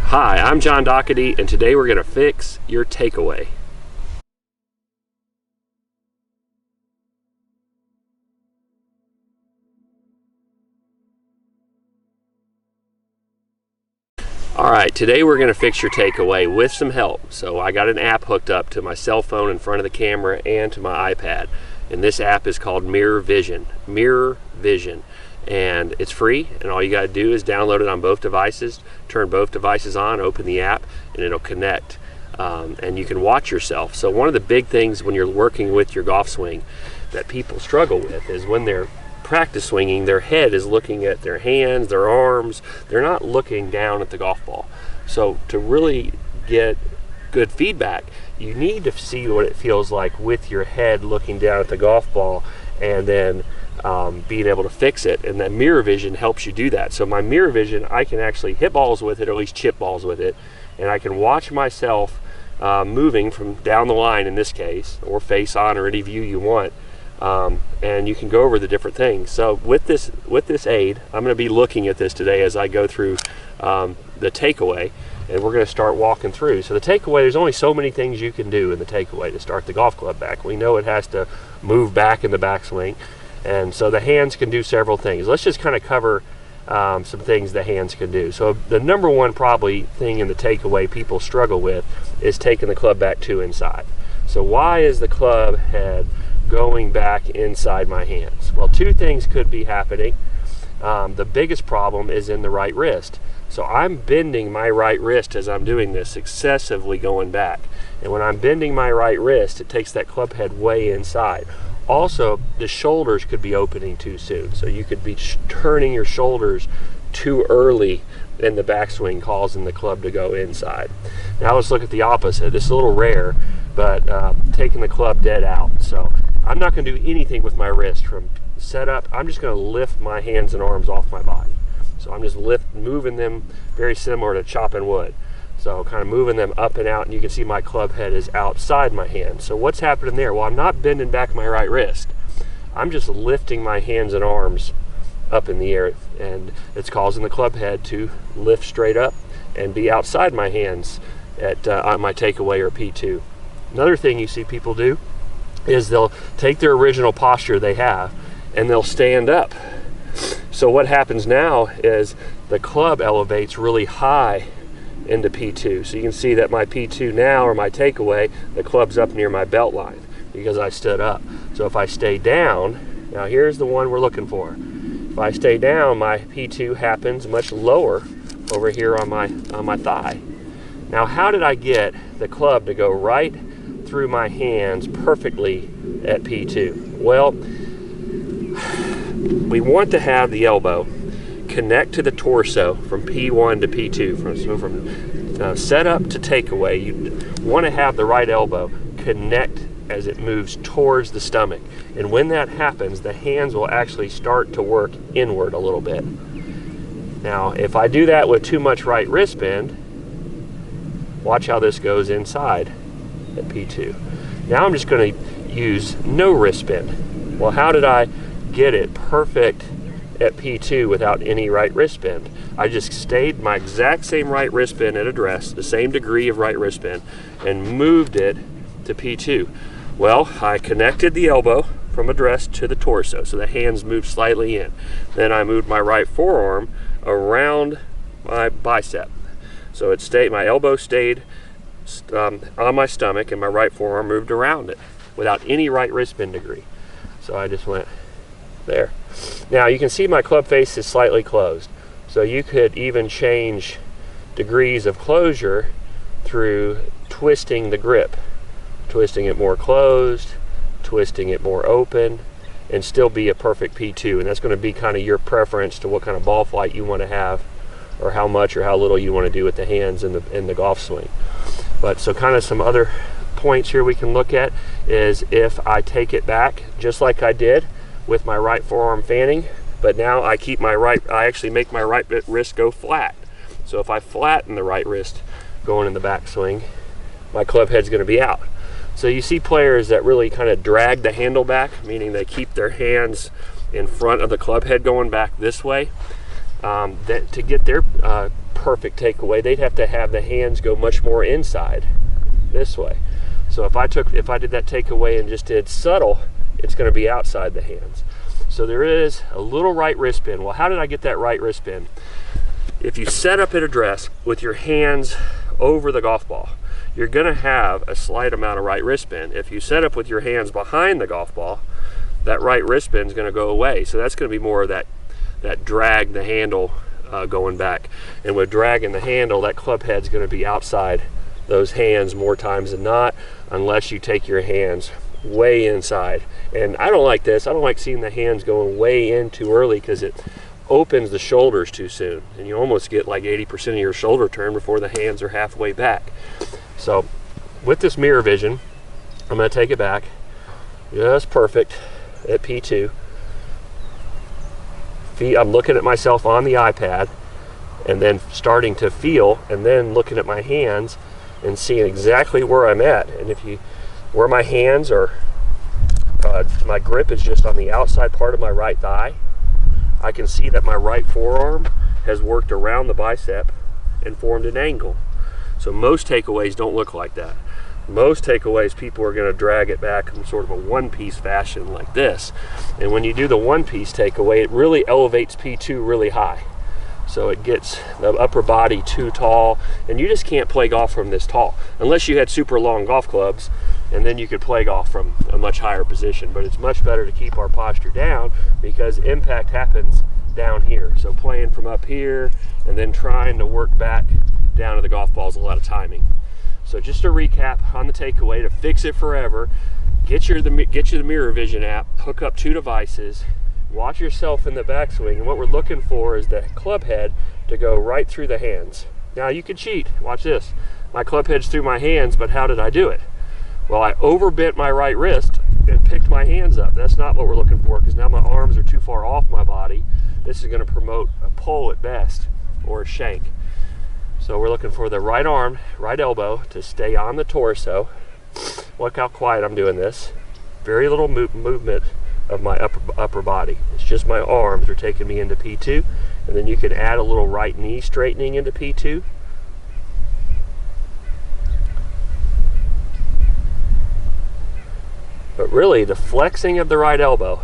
Hi, I'm John Doherty, and today we're going to fix your takeaway. Alright, today we're going to fix your takeaway with some help. So I got an app hooked up to my cell phone in front of the camera and to my iPad. And this app is called Mirror Vision. Mirror Vision. And it's free, and all you got to do is download it on both devices, turn both devices on, open the app, and it'll connect. And you can watch yourself. So one of the big things when you're working with your golf swing that people struggle with is when they're practice swinging, their head is looking at their hands, their arms. They're not looking down at the golf ball. So to really get good feedback, you need to see what it feels like with your head looking down at the golf ball, and then being able to fix it. And that Mirror Vision helps you do that. So my Mirror Vision, I can actually hit balls with it, or at least chip balls with it, and I can watch myself moving from down the line in this case, or face on, or any view you want. And you can go over the different things. So with this aid, I'm going to be looking at this today as I go through the takeaway, and we're going to start walking through. So the takeaway, there's only so many things you can do in the takeaway to start the golf club back. We know it has to move back in the backswing, and so the hands can do several things. Let's just kind of cover some things the hands can do. So the number one probably thing in the takeaway people struggle with is taking the club back to inside. So why is the club head going back inside my hands? Well, two things could be happening. The biggest problem is in the right wrist. So I'm bending my right wrist as I'm doing this, excessively going back. And when I'm bending my right wrist, it takes that club head way inside. Also, the shoulders could be opening too soon. So you could be turning your shoulders too early in the backswing, causing the club to go inside. Now let's look at the opposite. It's a little rare, but taking the club dead out. So I'm not going to do anything with my wrist from setup. I'm just going to lift my hands and arms off my body. So I'm just moving them, very similar to chopping wood. So kind of moving them up and out, and you can see my club head is outside my hand. So what's happening there? Well, I'm not bending back my right wrist. I'm just lifting my hands and arms up in the air, and it's causing the club head to lift straight up and be outside my hands at on my takeaway or P2. Another thing you see people do is they'll take their original posture they have and they'll stand up. So what happens now is the club elevates really high into P2. So you can see that my P2 now, or my takeaway, the club's up near my belt line because I stood up. So if I stay down, now here's the one we're looking for. If I stay down, my P2 happens much lower over here on my thigh. Now how did I get the club to go right through my hands perfectly at P2? Well, we want to have the elbow connect to the torso from P1 to P2. From setup to takeaway, you want to have the right elbow connect as it moves towards the stomach. And when that happens, the hands will actually start to work inward a little bit. Now, if I do that with too much right wrist bend, watch how this goes inside at P2. Now I'm just going to use no wrist bend. Well, how did I get it perfect at P2 without any right wrist bend? I just stayed my exact same right wrist bend at address, the same degree of right wrist bend, and moved it to P2. Well, I connected the elbow from address to the torso, so the hands moved slightly in. Then I moved my right forearm around my bicep. So it stayed, my elbow stayed on my stomach, and my right forearm moved around it without any right wrist bend degree. So I just went there. Now you can see my club face is slightly closed. So you could even change degrees of closure through twisting the grip. Twisting it more closed, twisting it more open, and still be a perfect P2. And that's going to be kind of your preference to what kind of ball flight you want to have, or how much or how little you want to do with the hands in the golf swing. But so kind of some other points here we can look at is if I take it back just like I did with my right forearm fanning, but now I actually make my right wrist go flat. So if I flatten the right wrist going in the backswing, my club head's going to be out. So you see players that really kind of drag the handle back, meaning they keep their hands in front of the club head going back this way. That to get their perfect takeaway. They'd have to have the hands go much more inside this way. So if I did that takeaway and just did subtle, it's going to be outside the hands. So there is a little right wrist bend. Well, how did I get that right wrist bend? If you set up at address with your hands over the golf ball, you're going to have a slight amount of right wrist bend. If you set up with your hands behind the golf ball, that right wrist bend is going to go away. So that's going to be more of that drag the handle going back. And with dragging the handle, that club head's going to be outside those hands more times than not, unless you take your hands way inside. And I don't like this. I don't like seeing the hands going way in too early, because it opens the shoulders too soon, and you almost get like 80% of your shoulder turn before the hands are halfway back. So with this mirror vision, I'm going to take it back just perfect at P2. I'm looking at myself on the iPad, and then starting to feel, and then looking at my hands and seeing exactly where I'm at. And where my hands are, my grip is just on the outside part of my right thigh. I can see that my right forearm has worked around the bicep and formed an angle. So most takeaways don't look like that. Most takeaways, people are going to drag it back in sort of a one-piece fashion like this. And when you do the one-piece takeaway, it really elevates P2 really high. So it gets the upper body too tall, and you just can't play golf from this tall unless you had super long golf clubs, and then you could play golf from a much higher position. But it's much better to keep our posture down, because impact happens down here. So playing from up here and then trying to work back down to the golf ball is a lot of timing. So just to recap on the takeaway, to fix it forever, get you the Mirror Vision app, hook up 2 devices, watch yourself in the backswing, and what we're looking for is the club head to go right through the hands. Now you can cheat. Watch this. My club head's through my hands, but how did I do it? Well, I overbent my right wrist and picked my hands up. That's not what we're looking for, because now my arms are too far off my body. This is going to promote a pull at best, or a shank. So we're looking for the right arm, right elbow to stay on the torso. Look how quiet I'm doing this. Very little movement of my upper body. It's just my arms are taking me into P2, and then you can add a little right knee straightening into P2. But really, the flexing of the right elbow,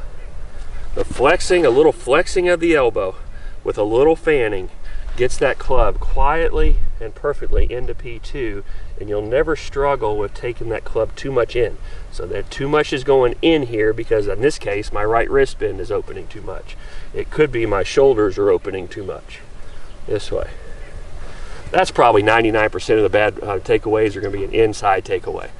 a little flexing of the elbow with a little fanning, gets that club quietly and perfectly into P2, and you'll never struggle with taking that club too much in. So that too much is going in here, because in this case my right wrist bend is opening too much. It could be my shoulders are opening too much this way. That's probably 99% of the bad takeaways are going to be an inside takeaway.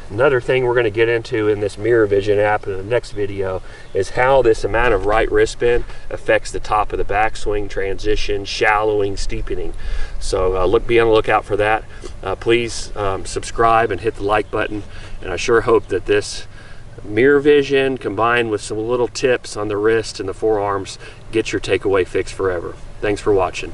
Another thing we're going to get into in this Mirror Vision app in the next video is how this amount of right wrist bend affects the top of the backswing, transition, shallowing, steepening. So be on the lookout for that. Please subscribe and hit the like button. And I sure hope that this Mirror Vision, combined with some little tips on the wrist and the forearms, gets your takeaway fixed forever. Thanks for watching.